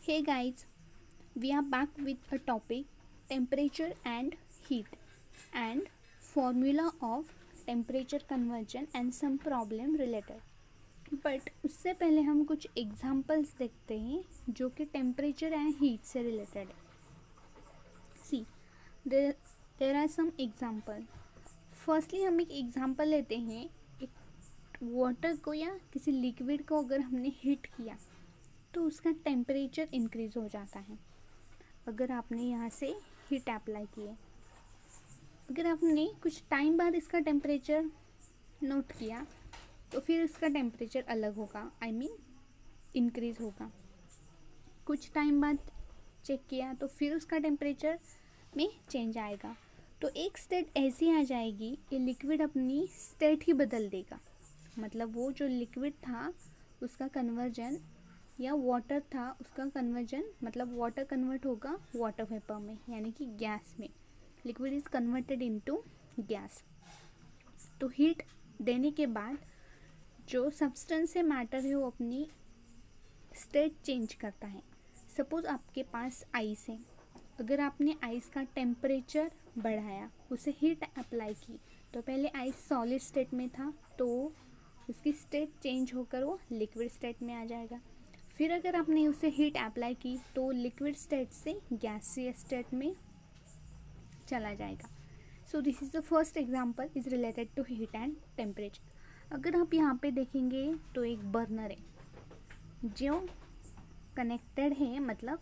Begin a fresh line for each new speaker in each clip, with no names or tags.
Hey guys, we are back with a topic temperature and heat and formula of temperature conversion and some problem related. But उससे पहले हम कुछ examples देखते हैं जो कि टेम्परेचर एंड हीट से रिलेटेड है. See there are some example. Firstly हम एक एग्जांपल लेते हैं. एक वाटर को या किसी लिक्विड को अगर हमने हीट किया तो उसका टेम्परेचर इंक्रीज़ हो जाता है. अगर आपने यहाँ से हीट अप्लाई किए, अगर आपने कुछ टाइम बाद इसका टेम्परेचर नोट किया तो फिर इसका टेम्परेचर अलग होगा, आई मीन इंक्रीज़ होगा. कुछ टाइम बाद चेक किया तो फिर उसका टेम्परेचर में चेंज आएगा. तो एक स्टेट ऐसी आ जाएगी कि लिक्विड अपनी स्टेट ही बदल देगा. मतलब वो जो लिक्विड था उसका कन्वर्जन या वाटर था उसका कन्वर्जन, मतलब वाटर कन्वर्ट होगा वाटर वेपर में, यानी कि गैस में. Liquid is converted into gas. तो हीट देने के बाद जो सब्सटेंस है, मैटर है, वो अपनी स्टेट चेंज करता है. सपोज़ आपके पास आइस है. अगर आपने आइस का टेम्परेचर बढ़ाया, उसे हीट अप्लाई की, तो पहले आइस सॉलिड स्टेट में था तो उसकी स्टेट चेंज होकर वो लिक्विड स्टेट में आ जाएगा. फिर अगर आपने उसे हीट अप्लाई की तो लिक्विड स्टेट से गैसियस स्टेट में चला जाएगा. So this is the first example is related to heat and temperature. अगर आप यहाँ पे देखेंगे तो एक बर्नर है जो कनेक्टेड है, मतलब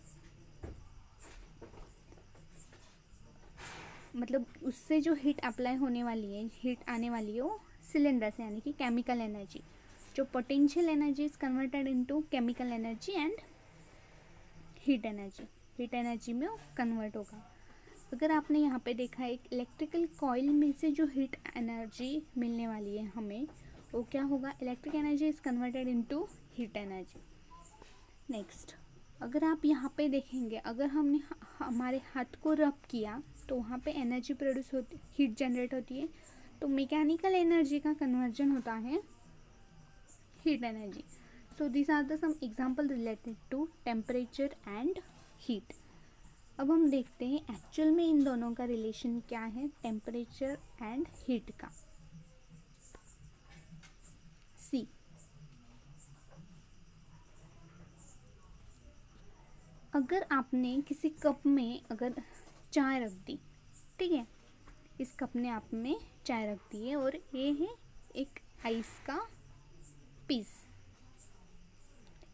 उससे जो हीट अप्लाई होने वाली है, हीट आने वाली है वो सिलेंडर से, यानी कि केमिकल एनर्जी. जो potential energy is converted into chemical energy and heat energy. Heat energy में वो कन्वर्ट होगा. अगर आपने यहाँ पे देखा एक इलेक्ट्रिकल कॉइल में से जो हीट एनर्जी मिलने वाली है हमें, वो क्या होगा, electric energy is converted into heat energy. Next, अगर आप यहाँ पे देखेंगे, अगर हमने हमारे हाथ को रब किया तो वहाँ पे एनर्जी प्रोड्यूस होती, हीट जनरेट होती है. तो मैकेनिकल एनर्जी का कन्वर्जन होता है heat energy. So these are the some example related to temperature and heat. अब हम देखते हैं एक्चुअल में इन दोनों का रिलेशन क्या है, टेम्परेचर एंड हीट का. सी, अगर आपने किसी कप में अगर चाय रख दी, ठीक है, इस कप ने आप में चाय रख दी है और ये है एक आइस का पीस.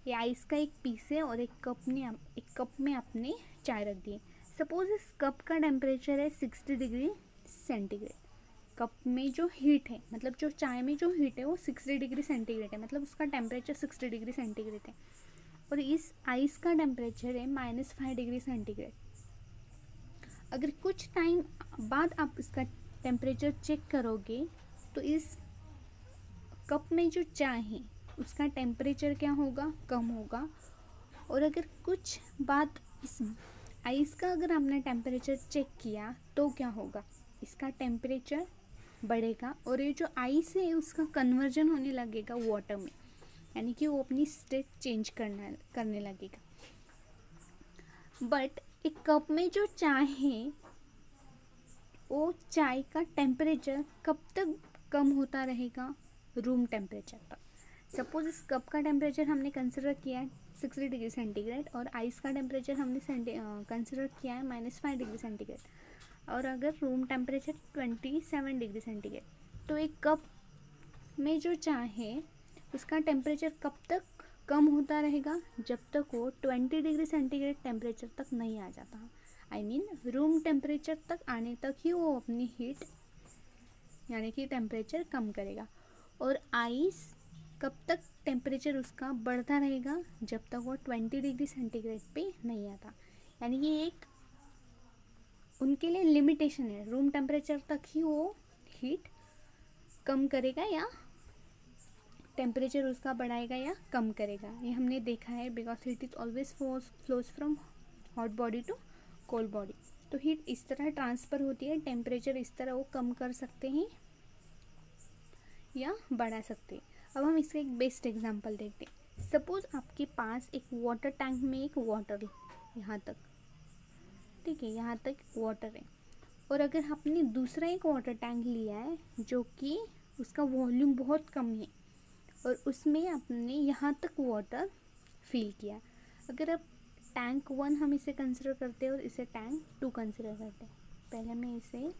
ये आइस का एक पीस है और एक कप में आपने चाय रख दी है. सपोज इस कप का टेम्परेचर है 60 डिग्री सेंटीग्रेड. कप में जो हीट है, मतलब जो चाय में जो हीट है वो 60 डिग्री सेंटीग्रेड है, मतलब उसका टेम्परेचर 60 डिग्री सेंटीग्रेड है. और इस आइस का टेम्परेचर है -5 डिग्री सेंटीग्रेड. अगर कुछ टाइम बाद आप इसका टेम्परेचर चेक करोगे तो इस कप में जो चाय है उसका टेम्परेचर क्या होगा, कम होगा. और अगर कुछ बाद इस आइस का अगर आपने टेम्परेचर चेक किया तो क्या होगा, इसका टेम्परेचर बढ़ेगा और ये जो आइस है उसका कन्वर्जन होने लगेगा वाटर में, यानी कि वो अपनी स्टेट चेंज करने लगेगा. बट एक कप में जो चाय है वो चाय का टेम्परेचर कब तक कम होता रहेगा, रूम टेम्परेचर तक. सपोज इस कप का टेम्परेचर हमने कंसिडर किया है 60 डिग्री सेंटीग्रेड और आइस का टेम्परेचर हमने कंसिडर किया है -5 डिग्री सेंटीग्रेड, और अगर रूम टेम्परेचर 27 डिग्री सेंटीग्रेड. तो एक कप में जो चाय है उसका टेम्परेचर कब तक कम होता रहेगा, जब तक वो 20 डिग्री सेंटीग्रेड टेम्परेचर तक नहीं आ जाता, आई मीन रूम टेम्परेचर तक आने तक ही वो अपनी हीट यानी कि टेम्परेचर कम करेगा. और आइस कब तक टेम्परेचर उसका बढ़ता रहेगा, जब तक वो 20 डिग्री सेंटीग्रेड पे नहीं आता. यानी कि एक उनके लिए लिमिटेशन है, रूम टेम्परेचर तक ही वो हीट कम करेगा या टेम्परेचर उसका बढ़ाएगा या कम करेगा. ये हमने देखा है, because heat is always flows from hot body to cold body. तो हीट इस तरह ट्रांसफ़र होती है, टेम्परेचर इस तरह वो कम कर सकते हैं या बढ़ा सकते हैं. अब हम इसका एक बेस्ट एग्जांपल देखते हैं. सपोज आपके पास एक वाटर टैंक में एक वाटर यहाँ तक, ठीक है, यहाँ तक वाटर है, और अगर आपने दूसरा एक वाटर टैंक लिया है जो कि उसका वॉल्यूम बहुत कम है और उसमें आपने यहाँ तक वाटर फिल किया। अगर आप टैंक 1 हम इसे कंसिडर करते हैं और इसे टैंक 2 कंसिडर करते हैं। पहले मैं इसे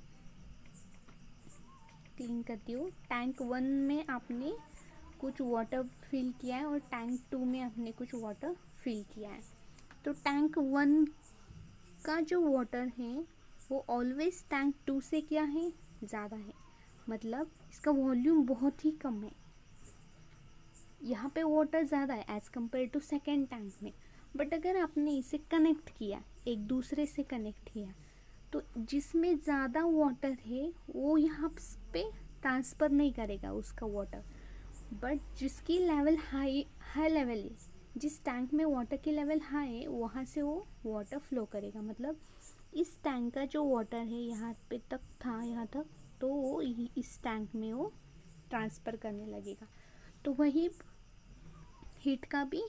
क्लीन करती हूँ। टैंक 1 में आपने कुछ वाटर फिल किया है और टैंक 2 में आपने कुछ वाटर फिल किया है। तो टैंक 1 का जो वाटर है वो ऑलवेज टैंक 2 से क्या है, ज़्यादा है, मतलब इसका वॉल्यूम बहुत ही कम है। यहाँ पे वाटर ज़्यादा है as compare to second tank में। बट अगर आपने इसे कनेक्ट किया, एक दूसरे से कनेक्ट किया, तो जिसमें ज़्यादा वाटर है वो यहाँ पे ट्रांसफ़र नहीं करेगा उसका वाटर, बट जिसकी लेवल हाई लेवल है, जिस टैंक में वाटर की लेवल हाई है वहाँ से वो वाटर फ्लो करेगा। मतलब इस टैंक का जो वाटर है यहाँ पे तक था, यहाँ तक, तो वो इस टैंक में वो ट्रांसफ़र करने लगेगा। तो वही हीट का भी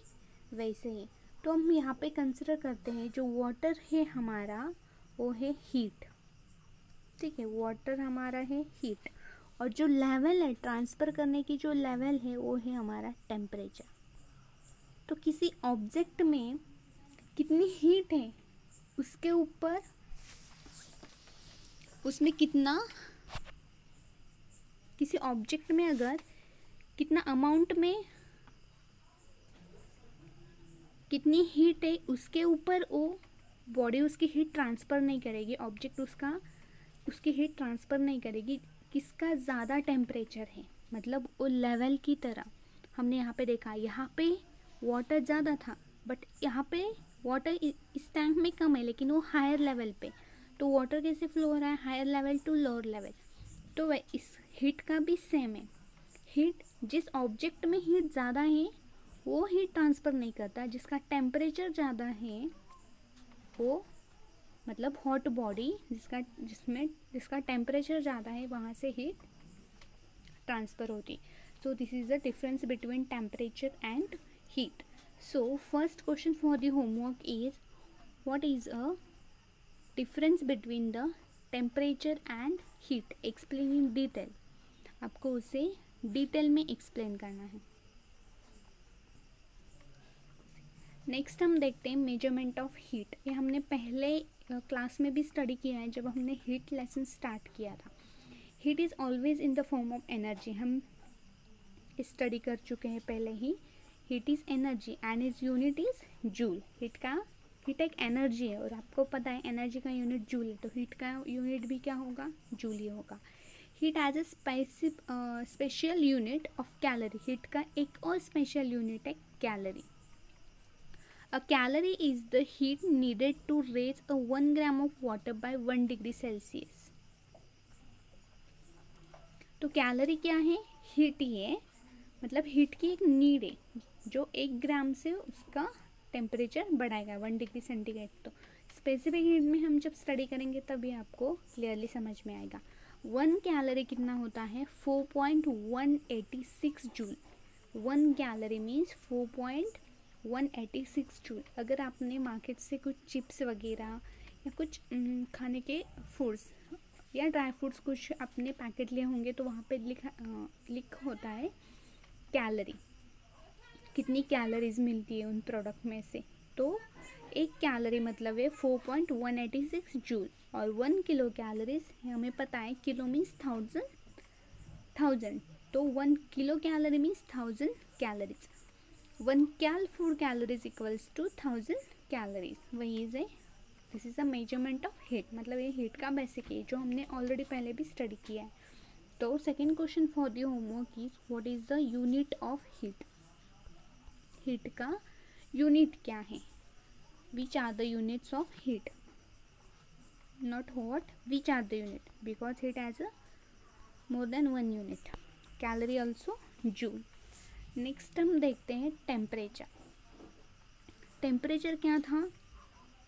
वैसे ही। तो हम यहाँ पे कंसिडर करते हैं जो वाटर है हमारा वो है हीट, ठीक है, वाटर हमारा है हीट, और जो लेवल है ट्रांसफ़र करने की जो लेवल है वो है हमारा टेम्परेचर। तो किसी ऑब्जेक्ट में कितनी हीट है उसके ऊपर उसमें कितना, किसी ऑब्जेक्ट में अगर कितना अमाउंट में कितनी हीट है उसके ऊपर वो बॉडी उसकी हीट ट्रांसफ़र नहीं करेगी, ऑब्जेक्ट उसकी हीट ट्रांसफ़र नहीं करेगी। किसका ज़्यादा टेम्परेचर है, मतलब वो लेवल की तरह हमने यहाँ पे देखा, यहाँ पे वाटर ज़्यादा था बट यहाँ पे वाटर इस टैंक में कम है लेकिन वो हायर लेवल पे। तो वाटर कैसे फ्लो हो रहा है, higher level to lower level. तो वह इस हीट का भी सेम है। हीट, जिस ऑब्जेक्ट में हीट ज़्यादा है वो हीट ट्रांसफ़र नहीं करता, जिसका टेम्परेचर ज़्यादा है वो, मतलब हॉट बॉडी जिसका टेम्परेचर ज़्यादा है वहाँ से हीट ट्रांसफ़र होती। सो this is the difference between temperature and heat. So first question for the homework is what is a difference between the temperature and heat, explain in detail. आपको उसे detail में explain करना है। Next हम देखते हैं measurement of heat. ये हमने पहले क्लास में भी स्टडी किया है जब हमने हीट लेसन स्टार्ट किया था। Heat is always in the form of energy, हम स्टडी कर चुके हैं पहले ही। Heat is energy and its unit is joule. Heat एक एनर्जी है और आपको पता है एनर्जी का यूनिट जूल है, तो हीट का यूनिट भी क्या होगा, जूल ही होगा। Heat as a special unit of calorie, heat का एक और स्पेशल यूनिट है calorie. A calorie is the heat needed to raise a 1 gram of water by 1 degree Celsius. तो कैलोरी क्या है, हीट ही है, मतलब हीट की एक नीड है जो 1 ग्राम से उसका टेम्परेचर बढ़ाएगा 1 डिग्री सेंटीग्रेड। तो स्पेसिफिक हीट में हम जब स्टडी करेंगे तभी आपको क्लियरली समझ में आएगा। 1 कैलोरी कितना होता है, 4.186 जूल। 1 calorie means 4.186 joule. अगर आपने मार्केट से कुछ चिप्स वगैरह या कुछ खाने के फूड्स या ड्राई फ्रूट्स कुछ अपने पैकेट लिए होंगे तो वहाँ पे लिख होता है कैलोरी, कितनी कैलोरीज मिलती है उन प्रोडक्ट में से। तो एक कैलोरी मतलब है 4.186 जूल, और 1 किलो कैलोरीज हमें पता है, किलो मीन्स 1000, तो 1 kilo calorie means 1000 calories. 1 cal food calories equals to 1000 calories. वही है, this is a measurement of heat, मतलब ये हीट का बेसिक है जो हमने ऑलरेडी पहले भी स्टडी किया है। तो second question for the homework is what is the unit of heat. Heat का यूनिट क्या है, which are the units of heat, not what, which are the unit, because heat has a more than 1 unit, calorie also joule. Next हम देखते हैं temperature. Temperature क्या था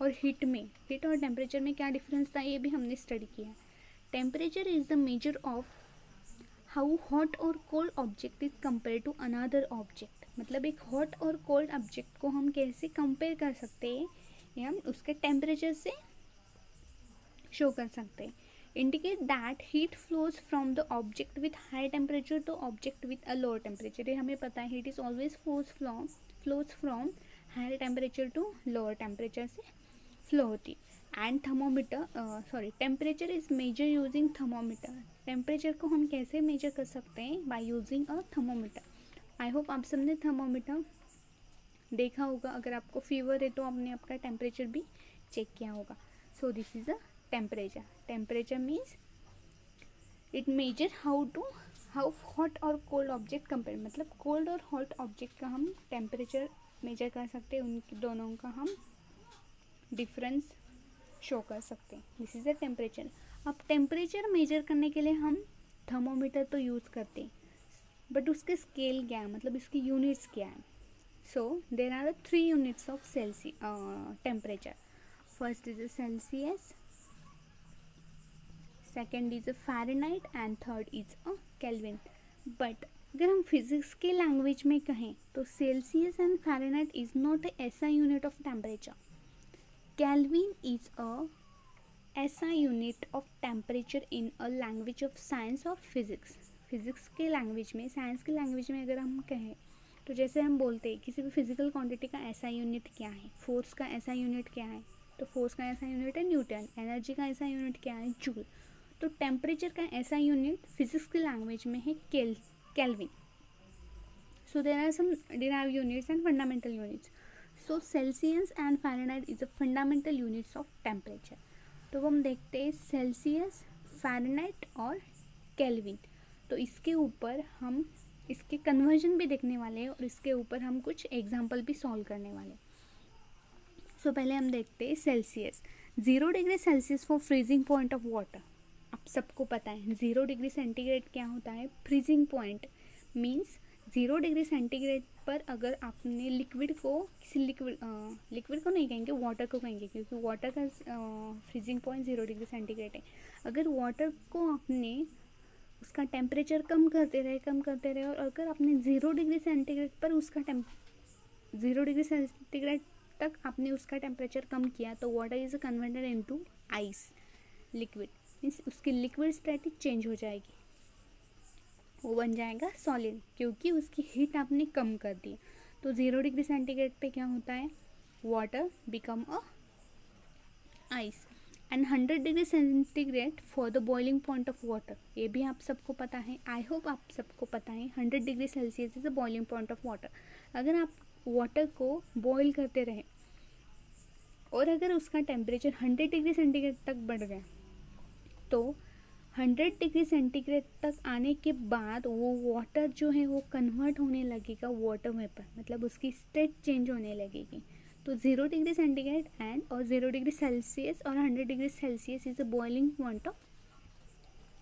और heat में, हीट और टेम्परेचर में क्या डिफरेंस था ये भी हमने स्टडी किया। Temperature is the measure of how hot और cold object is compare to another object. मतलब एक हॉट और कोल्ड ऑब्जेक्ट को हम कैसे कंपेयर कर सकते हैं, ये हम उसके टेम्परेचर से शो कर सकते हैं. Indicate that heat flows from the object with high temperature to object with a lower temperature. ये हमें पता है, heat is always flows from higher temperature to lower temperature से फ्लो होती. And thermometer temperature is measure using thermometer. Temperature को हम कैसे measure कर सकते हैं, by using a thermometer. I hope आप सबने थर्मोमीटर देखा होगा. अगर आपको फीवर है तो आपने आपका टेम्परेचर भी चेक किया होगा. सो this is a temperature. Temperature means it major how hot और कोल्ड ऑब्जेक्ट कंपेयर. मतलब कोल्ड और हॉट ऑब्जेक्ट का हम टेम्परेचर मेजर कर सकते हैं, उनके दोनों का हम डिफरेंस शो कर सकते हैं. This is a temperature. अब टेम्परेचर मेजर करने के लिए हम थर्मोमीटर तो यूज़ करते हैं, बट उसके स्केल क्या है, मतलब इसकी यूनिट्स क्या है. So there are 3 units of temperature. First is a Celsius, second is a Fahrenheit and third is a Kelvin. But अगर हम फिजिक्स के लैंग्वेज में कहें तो Celsius and Fahrenheit is not a SI unit of temperature. Kelvin is a SI unit of temperature in a language of science और physics. Physics के language में, science के लैंग्वेज में अगर हम कहें तो जैसे हम बोलते हैं किसी भी फिजिकल क्वांटिटी का ऐसा यूनिट क्या है, फोर्स का ऐसा यूनिट क्या है, तो फोर्स का ऐसा यूनिट है न्यूटन. एनर्जी का ऐसा यूनिट क्या है, जूल. तो टेम्परेचर का ऐसा यूनिट फिजिक्स के लैंग्वेज में है Kelvin. So there are some derived units and fundamental units. So Celsius and Fahrenheit is a fundamental units of temperature. तो हम देखते हैं सेल्सियस, फ़ारेनहाइट और केल्विन. तो इसके ऊपर हम इसके कन्वर्जन भी देखने वाले हैं और इसके ऊपर हम कुछ एग्जाम्पल भी सॉल्व करने वाले हैं. सो पहले हम देखते हैं Celsius. 0 degree Celsius for freezing point of water. आप सबको पता है 0 डिग्री सेंटीग्रेड क्या होता है. Freezing point means 0 degree centigrade पर अगर आपने लिक्विड को, किसी लिक्विड को नहीं कहेंगे, वाटर को कहेंगे, क्योंकि वाटर का फ्रीजिंग पॉइंट 0 डिग्री सेंटीग्रेड है. अगर वाटर को आपने उसका टेम्परेचर कम करते रहे और अगर आपने 0 डिग्री सेंटीग्रेड पर उसका 0 डिग्री सेंटीग्रेड तक आपने उसका टेम्परेचर कम किया तो water is converted into ice, liquid. Means उसकी लिक्विड स्टेट चेंज हो जाएगी, वो बन जाएगा सॉलिड, क्योंकि उसकी हीट आपने कम कर दी. तो 0 डिग्री सेंटीग्रेड पे क्या होता है, water become a ice. And 100 degree centigrade for the boiling point of water. ये भी आप सबको पता है, आई होप आप सबको पता है. 100 degree Celsius is the boiling point of water. अगर आप वाटर को बॉईल करते रहे और अगर उसका टेम्परेचर 100 डिग्री सेंटीग्रेड तक बढ़ गया तो 100 डिग्री सेंटीग्रेड तक आने के बाद वो वाटर जो है वो कन्वर्ट होने लगेगा वाटर वेपर, मतलब उसकी स्टेट चेंज होने लगेगी. तो 0 डिग्री सेंटीग्रेड एंड और 0 डिग्री सेल्सियस और 100 degree Celsius is a boiling point of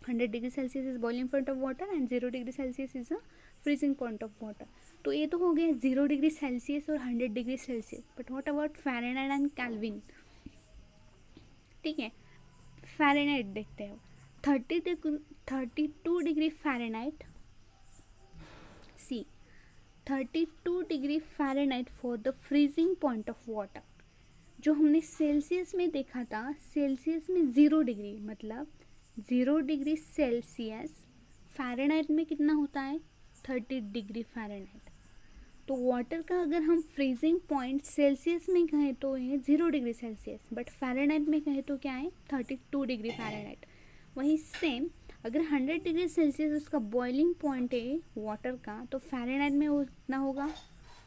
100 degree Celsius is boiling point of water and 0 degree Celsius is a freezing point of water. तो ये तो हो गया 0 डिग्री सेल्सियस और 100 degree Celsius. But what about Fahrenheit and Kelvin. ठीक है, Fahrenheit देखते हैं. 32 degree Fahrenheit. See 32 degree Fahrenheit for the freezing point of water. जो हमने सेल्सियस में देखा था, सेल्सियस में 0 डिग्री, मतलब 0 डिग्री सेल्सियस. फ़ारेनहाइट में कितना होता है, 30 डिग्री फ़ारेनहाइट. तो वाटर का अगर हम फ्रीजिंग पॉइंट सेल्सियस में कहें तो ये 0 डिग्री सेल्सियस, बट फ़ारेनहाइट में कहें तो क्या है, 32 डिग्री फ़ारेनहाइट. वहीं सेम अगर 100 डिग्री सेल्सियस उसका बॉइलिंग पॉइंट है वाटर का, तो फ़ारेनहाइट में वो कितना होगा,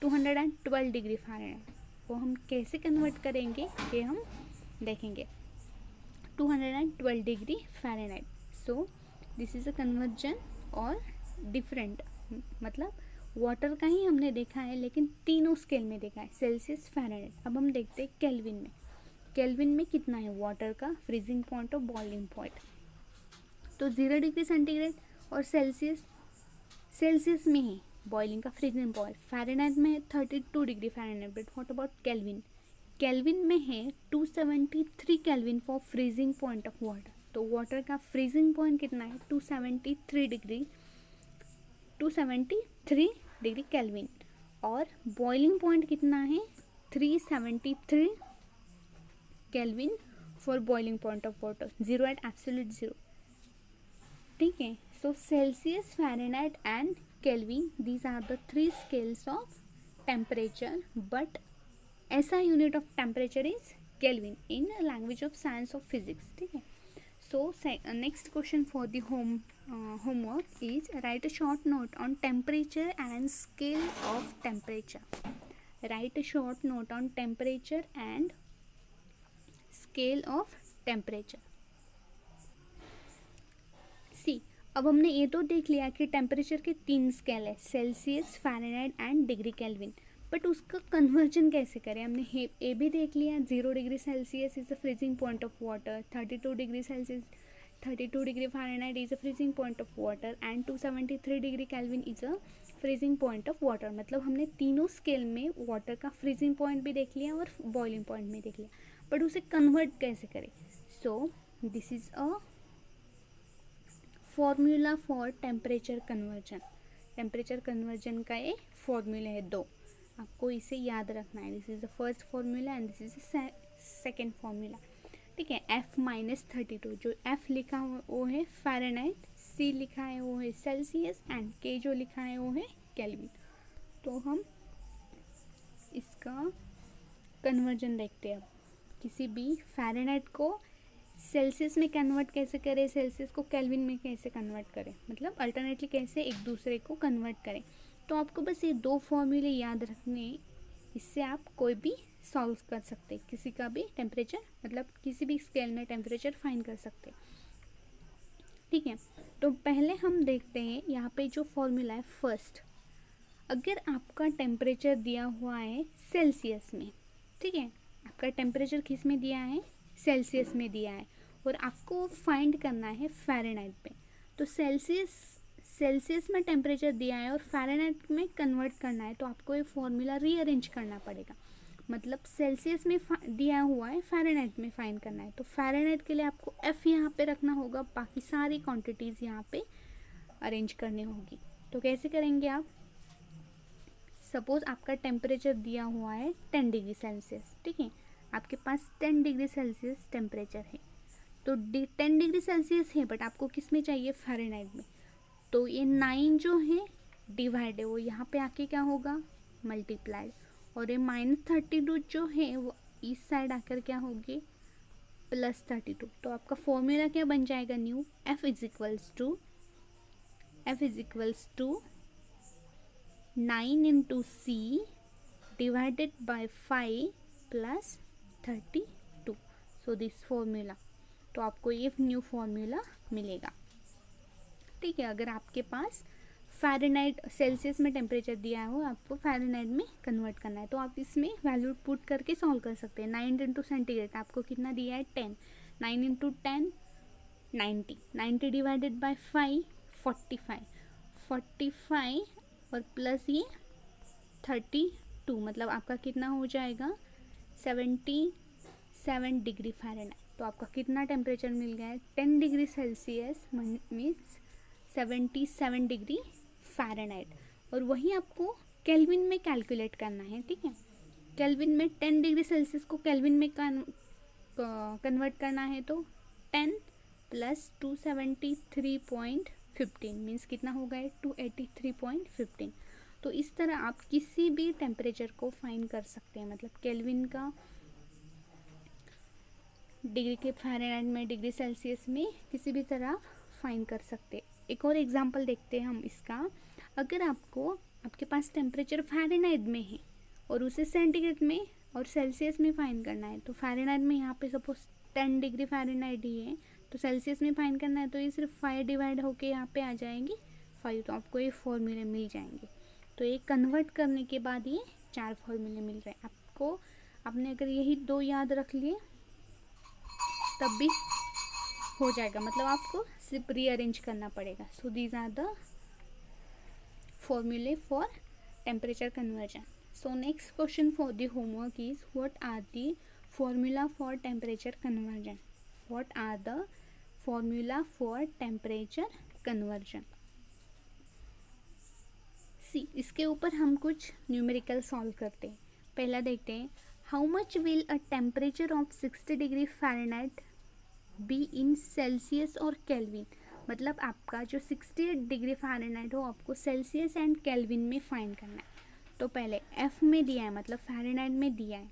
212 डिग्री फ़ारेनहाइट. वो हम कैसे कन्वर्ट करेंगे ये हम देखेंगे. 212 degree Fahrenheit. So this is a conversion और डिफरेंट, मतलब वाटर का ही हमने देखा है लेकिन तीनों स्केल में देखा है, सेल्सियस, फ़ारेनहाइट. अब हम देखते हैं केल्विन में. केल्विन में कितना है वाटर का फ्रीजिंग पॉइंट और बॉइलिंग पॉइंट. तो 0 डिग्री सेंटीग्रेड और सेल्सियस में ही बॉइलिंग का फ्रीजिंग पॉइंट. फ़ारेनहाइट में 32 degree Fahrenheit. But what about Kelvin. Kelvin में है 273 Kelvin for freezing point of water. तो वाटर का फ्रीजिंग पॉइंट कितना है, 273 डिग्री केल्विन. और बॉइलिंग पॉइंट कितना है 373 Kelvin for boiling point of water, zero at absolute zero. ठीक है, so Celsius, Fahrenheit and Kelvin, these are the three scales of temperature, but SI unit of temperature is Kelvin in language of science of physics. ठीक है, so next question for the homework is write a short note on temperature and scale of temperature. Write a short note on temperature and scale of temperature. See, अब हमने ये तो देख लिया कि temperature के 3 स्केल है, Celsius, Fahrenheit and degree kelvin, but उसका कन्वर्जन कैसे करें हमने ये भी देख लिया। 0 degree Celsius is the freezing point of water, 32 degree Celsius 32 degree Fahrenheit is a freezing point of water and 273 degree kelvin is a freezing point of water. मतलब हमने तीनों स्केल में वाटर का फ्रीजिंग पॉइंट भी देख लिया और boiling point भी देख लिया, बट उसे कन्वर्ट कैसे करें। सो this is a formula for temperature conversion. Temperature conversion का एक फॉर्मूला है, दो, आपको इसे याद रखना है। This is the first formula and this is the second formula. ठीक है, F-32, जो F लिखा वो है फ़ारेनहाइट, C लिखा है वो है सेल्सियस एंड K जो लिखा है वो है केल्विन। तो हम इसका कन्वर्जन देखते हैं। अब किसी भी फ़ारेनहाइट को सेल्सियस में कन्वर्ट कैसे करें, सेल्सियस को केल्विन में कैसे कन्वर्ट करें, मतलब अल्टरनेटली कैसे एक दूसरे को कन्वर्ट करें। तो आपको बस ये दो फॉर्मूले याद रखने, इससे आप कोई भी सॉल्व कर सकते, किसी का भी टेम्परेचर, मतलब किसी भी स्केल में टेम्परेचर फाइंड कर सकते। ठीक है, तो पहले हम देखते हैं यहाँ पे जो फॉर्मूला है फर्स्ट। अगर आपका टेम्परेचर दिया हुआ है सेल्सियस में, ठीक है, आपका टेम्परेचर किस में दिया है, सेल्सियस में दिया है, और आपको फाइंड करना है फ़ारेनहाइट पे, तो सेल्सियस में टेम्परेचर दिया है और फ़ारेनहाइट में कन्वर्ट करना है, तो आपको ये फॉर्मूला रीअरेंज करना पड़ेगा। मतलब सेल्सियस में दिया हुआ है, फ़ारेनहाइट में फाइंड करना है, तो फ़ारेनहाइट के लिए आपको F यहाँ पे रखना होगा, बाकी सारी क्वांटिटीज़ यहाँ पे अरेंज करनी होगी। तो कैसे करेंगे आप, सपोज़ आपका टेम्परेचर दिया हुआ है 10 डिग्री सेल्सियस, ठीक है, आपके पास 10 डिग्री सेल्सियस टेम्परेचर है, तो 10 डिग्री सेल्सियस है, बट आपको किस में चाहिए, फ़ारेनहाइट में। तो ये 9 जो है डिवाइड है, वो यहाँ पे आके क्या होगा, मल्टीप्लाइड, और ये -32 जो है वो इस साइड आकर क्या होगी, +32। तो आपका फॉर्मूला क्या बन जाएगा, new F is equals to 9 into C divided by 5 + 32। So this formula, तो आपको ये न्यू फॉर्मूला मिलेगा। ठीक है, अगर आपके पास फ़ारेनहाइट सेल्सियस में टेम्परेचर दिया हो, आपको फ़ारेनहाइट में कन्वर्ट करना है, तो आप इसमें वैल्यू पुट करके सॉल्व कर सकते हैं। 9 इंटू सेंटीग्रेड आपको कितना दिया है, 10, 9 इंटू 10 90, 90 डिवाइडेड बाय 5 45 और प्लस ये 32, मतलब आपका कितना हो जाएगा 77 डिग्री फ़ारेनहाइट। तो आपका कितना टेम्परेचर मिल गया है, 10 degree Celsius means 77 degree Fahrenheit, और वही आपको केल्विन में कैलकुलेट करना है। ठीक है, केल्विन में 10 डिग्री सेल्सियस को केल्विन में कन्वर्ट करना है, तो 10 + 273.15 मीन्स कितना हो गया, 283.15। तो इस तरह आप किसी भी टेम्परेचर को फाइंड कर सकते हैं, मतलब केल्विन का, डिग्री के फ़ारेनहाइट में, डिग्री सेल्सियस में, किसी भी तरह फाइंड कर सकते हैं। एक और एग्जांपल देखते हैं हम इसका। अगर आपके पास टेम्परेचर फ़ारेनहाइट में है और उसे सेंटीग्रेड में और सेल्सियस में फाइंड करना है, तो फ़ारेनहाइट में यहाँ पे सपोज 10 डिग्री फ़ारेनहाइट ही है, तो सेल्सियस में फाइंड करना है, तो ये सिर्फ 5 डिवाइड होके यहाँ पे आ जाएंगे 5, तो आपको ये फॉर्मूले मिल जाएंगे। तो ये कन्वर्ट करने के बाद ये 4 फॉर्मूले मिल रहे हैं आपको। आपने अगर यही 2 याद रख लिए तब भी हो जाएगा, मतलब आपको सिर्फ रीअरेंज करना पड़ेगा। So these are the formulae for temperature conversion. So next question for the homework is what are the formula for temperature conversion. What are the formula for temperature conversion. See इसके ऊपर हम कुछ numerical solve करते हैं। पहला देखते हैं, how much will a temperature of 60 degree Fahrenheit be in Celsius और केल्विन। मतलब आपका जो 68 डिग्री फ़ारेनहाइट हो आपको सेल्सियस एंड केल्विन में फाइंड करना है। तो पहले एफ में दिया है, मतलब फ़ारेनहाइट में दिया है,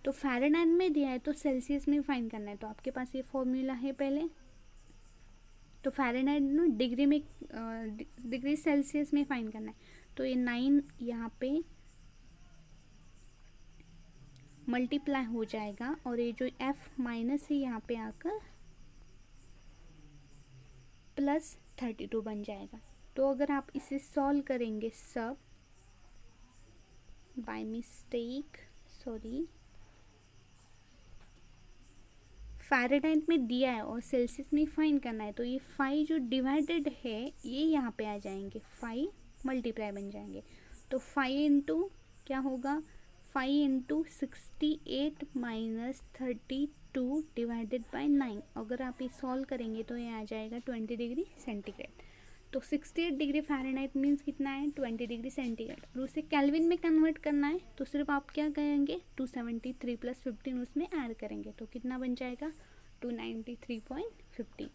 तो फ़ारेनहाइट में दिया है तो सेल्सियस में फाइंड करना है। तो आपके पास ये फॉर्मूला है पहले, तो फ़ारेनहाइट में डिग्री में डिग्री सेल्सियस में फाइंड करना है। तो ये 9 यहाँ पे मल्टीप्लाई हो जाएगा और ये जो एफ माइनस है यहाँ पे आकर +32 बन जाएगा। तो अगर आप इसे सॉल्व करेंगे सब बाय मिस्टेक, सॉरी, फ़ारेनहाइट में दिया है और सेल्सियस में फाइंड करना है, तो ये 5 जो डिवाइडेड है ये यहाँ पे आ जाएंगे, 5 मल्टीप्लाई बन जाएंगे। तो 5 इंटू क्या होगा, 5 इंटू 68 माइनस 32 डिवाइडेड बाय 9। अगर आप ये सॉल्व करेंगे तो ये आ जाएगा 20 डिग्री सेंटीग्रेड। तो 68 डिग्री फ़ारेनहाइट मीन्स कितना है, 20 डिग्री सेंटीग्रेड। और उसे केल्विन में कन्वर्ट करना है तो सिर्फ आप क्या करेंगे, 273 + 15 उसमें ऐड करेंगे तो कितना बन जाएगा, 293.15।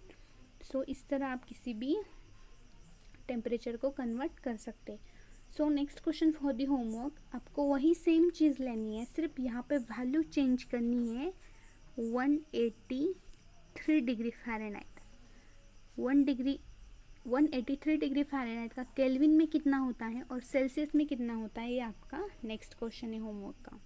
सो इस तरह आप किसी भी टेम्परेचर को कन्वर्ट कर सकते हैं। सो next question for the homework, आपको वही सेम चीज़ लेनी है, सिर्फ यहाँ पे वैल्यू चेंज करनी है। 183 डिग्री फ़ारेनहाइट, 183 डिग्री फ़ारेनहाइट का केल्विन में कितना होता है और सेल्सियस में कितना होता है, ये आपका नेक्स्ट क्वेश्चन है होमवर्क का।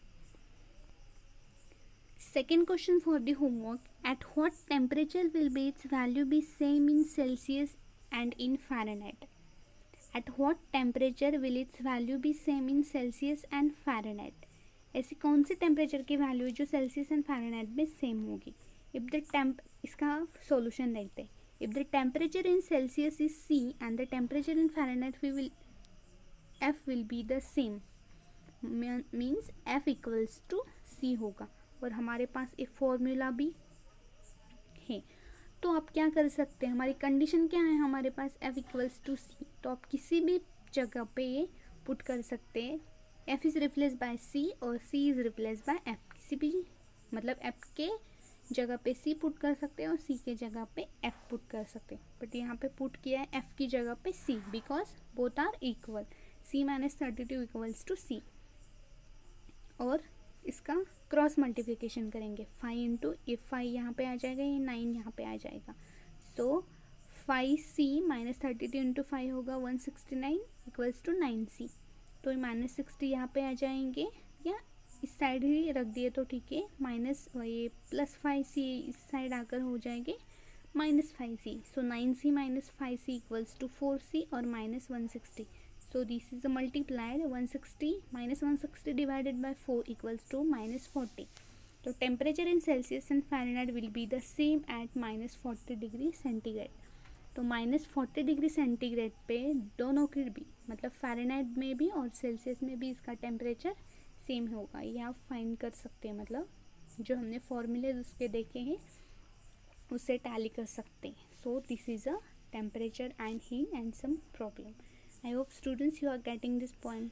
Second question for the homework, at what temperature will be it's value B same in Celsius and in Fahrenheit. At what temperature will it's value B same in Celsius and Fahrenheit. ऐसी कौन सी temperature की value जो Celsius and Fahrenheit में same होगी। If the इसका solution देखते हैं। If the temperature in Celsius is C and the temperature in Fahrenheit F will be the same, means F equals to C होगा। और हमारे पास एक फॉर्मूला भी है, तो आप क्या कर सकते हैं, हमारी कंडीशन क्या है, हमारे पास F equals to C, तो आप किसी भी जगह पे पुट कर सकते हैं। F is replaced by C और C is replaced by F। किसी भी मतलब F के जगह पे C पुट कर सकते हैं और C के जगह पे F पुट कर सकते हैं, बट यहाँ पे पुट किया है F की जगह पे C because both are equal. C - 32 equals to C। और इसका क्रॉस मल्टीप्लिकेशन करेंगे, 5 इंटू ये 5 यहाँ पे आ जाएगा, ये 9 यहाँ पे आ जाएगा। सो 5C - 32 इंटू 5 होगा 169 इक्वल्स टू 9C। तो ये -60 यहाँ पे आ जाएंगे, या इस साइड ही रख दिए तो ठीक है, माइनस ये +5C इस साइड आकर हो जाएंगे -5C। So 9C - 5C equals to 4C और -160। So this is multiplied 160 - 160 divided by 4 equals to -40। तो temperature in Celsius and Fahrenheit will be the same at -40 degree centigrade. तो -40 डिग्री सेंटीग्रेड पे दोनों के भी, मतलब फ़ारेनहाइट में भी और सेल्सियस में भी इसका टेम्परेचर सेम होगा। ये आप फाइंड कर सकते हैं, मतलब जो हमने फॉर्मूले उसके देखे हैं उससे टैली कर सकते हैं। So this is a temperature and heat and some problem. I hope students you are getting this point.